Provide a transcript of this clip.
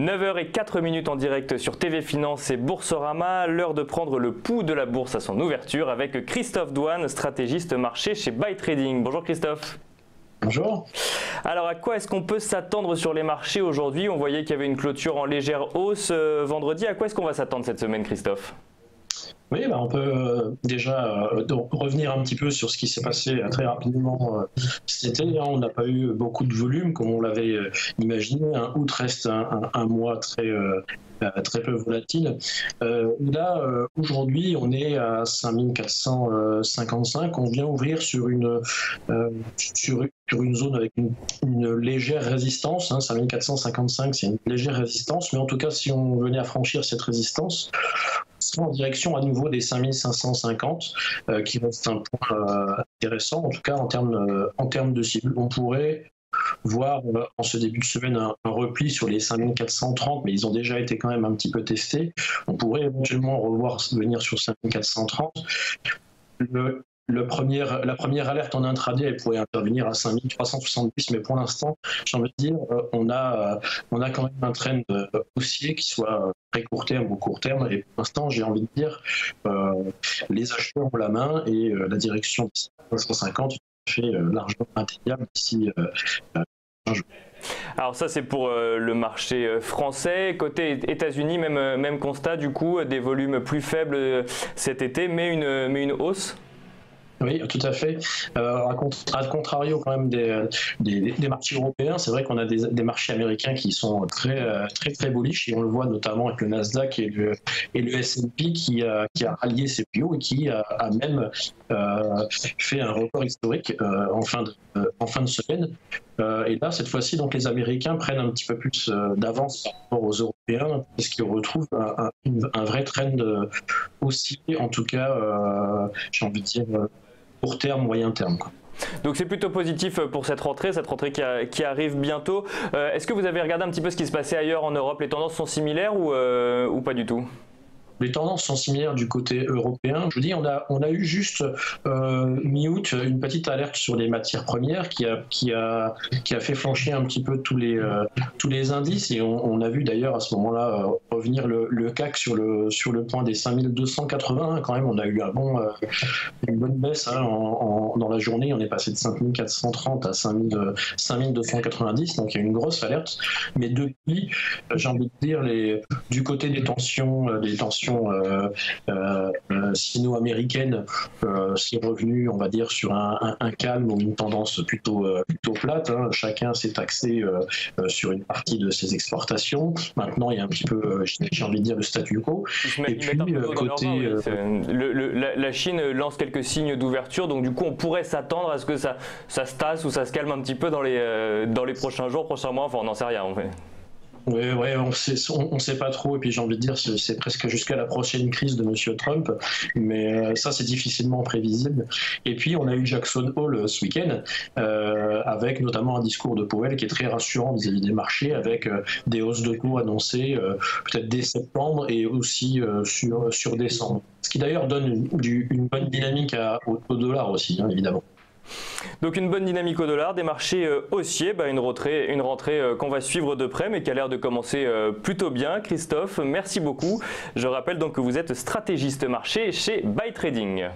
9h04 en direct sur TV Finance et Boursorama. L'heure de prendre le pouls de la bourse à son ouverture avec Christophe Douane, stratégiste marché chez Buy Trading. Bonjour Christophe. Bonjour. Alors à quoi est-ce qu'on peut s'attendre sur les marchés aujourd'hui? On voyait qu'il y avait une clôture en légère hausse vendredi. À quoi est-ce qu'on va s'attendre cette semaine, Christophe? Oui, on peut déjà revenir un petit peu sur ce qui s'est passé très rapidement cet été. On n'a pas eu beaucoup de volume comme on l'avait imaginé. Août reste un mois très peu volatile. Là, aujourd'hui, on est à 5455. On vient ouvrir sur une zone avec une légère résistance. 5455, c'est une légère résistance. Mais en tout cas, si on venait à franchir cette résistance, en direction à nouveau des 5550, qui reste un point intéressant, en tout cas en termes de cible. On pourrait voir en ce début de semaine un repli sur les 5430, mais ils ont déjà été quand même un petit peu testés. On pourrait éventuellement venir sur 5430. La première alerte en intraday, elle pourrait intervenir à 5370, mais pour l'instant, j'ai envie de dire, on a quand même un trend haussier qui soit très court terme ou court terme, et pour l'instant, j'ai envie de dire, les acheteurs ont la main et la direction de 550 fait largement atteignable d'ici un jour. Alors ça c'est pour le marché français. Côté États-Unis, même constat du coup, des volumes plus faibles cet été, mais une hausse. Oui, tout à fait. À contrario quand même des marchés européens, c'est vrai qu'on a des marchés américains qui sont très bullish, et on le voit notamment avec le Nasdaq et le S&P qui a rallié ses plus hauts et qui a même fait un record historique en fin de semaine. Et là, cette fois-ci, donc les Américains prennent un petit peu plus d'avance par rapport aux Européens, parce qu'ils retrouvent un vrai trend aussi, en tout cas, j'ai envie de dire, court terme, moyen terme, quoi. Donc c'est plutôt positif pour cette rentrée qui arrive bientôt. Est-ce que vous avez regardé un petit peu ce qui se passait ailleurs en Europe? Les tendances sont similaires ou pas du tout? Les tendances sont similaires du côté européen. Je vous dis, on a eu juste mi-août une petite alerte sur les matières premières qui a fait flancher un petit peu tous les indices, et on a vu d'ailleurs à ce moment-là revenir le CAC sur le point des 5280. Quand même, on a eu une bonne baisse dans la journée. On est passé de 5430 à 5290, donc il y a une grosse alerte. Mais depuis, j'ai envie de dire, du côté des tensions sino-américaines, c'est revenu, on va dire, sur un calme ou une tendance plutôt plate. Chacun s'est axé sur une partie de ses exportations. Maintenant, il y a un petit peu, j'ai envie de dire, le statu quo. Et puis, côté... La Chine lance quelques signes d'ouverture, donc du coup, on pourrait s'attendre à ce que ça se tasse ou ça se calme un petit peu dans les prochains jours, prochains mois. Enfin, on n'en sait rien, en fait. Oui, on sait pas trop, et puis j'ai envie de dire, c'est presque jusqu'à la prochaine crise de Monsieur Trump, mais ça c'est difficilement prévisible. Et puis on a eu Jackson Hole ce week-end, avec notamment un discours de Powell qui est très rassurant vis-à-vis des marchés, avec des hausses de coûts annoncées peut-être dès septembre et aussi sur décembre. Ce qui d'ailleurs donne une bonne dynamique au dollar aussi, évidemment. Donc une bonne dynamique au dollar, des marchés haussiers, une rentrée qu'on va suivre de près, mais qui a l'air de commencer plutôt bien. Christophe, merci beaucoup. Je rappelle donc que vous êtes stratégiste marché chez Buy Trading.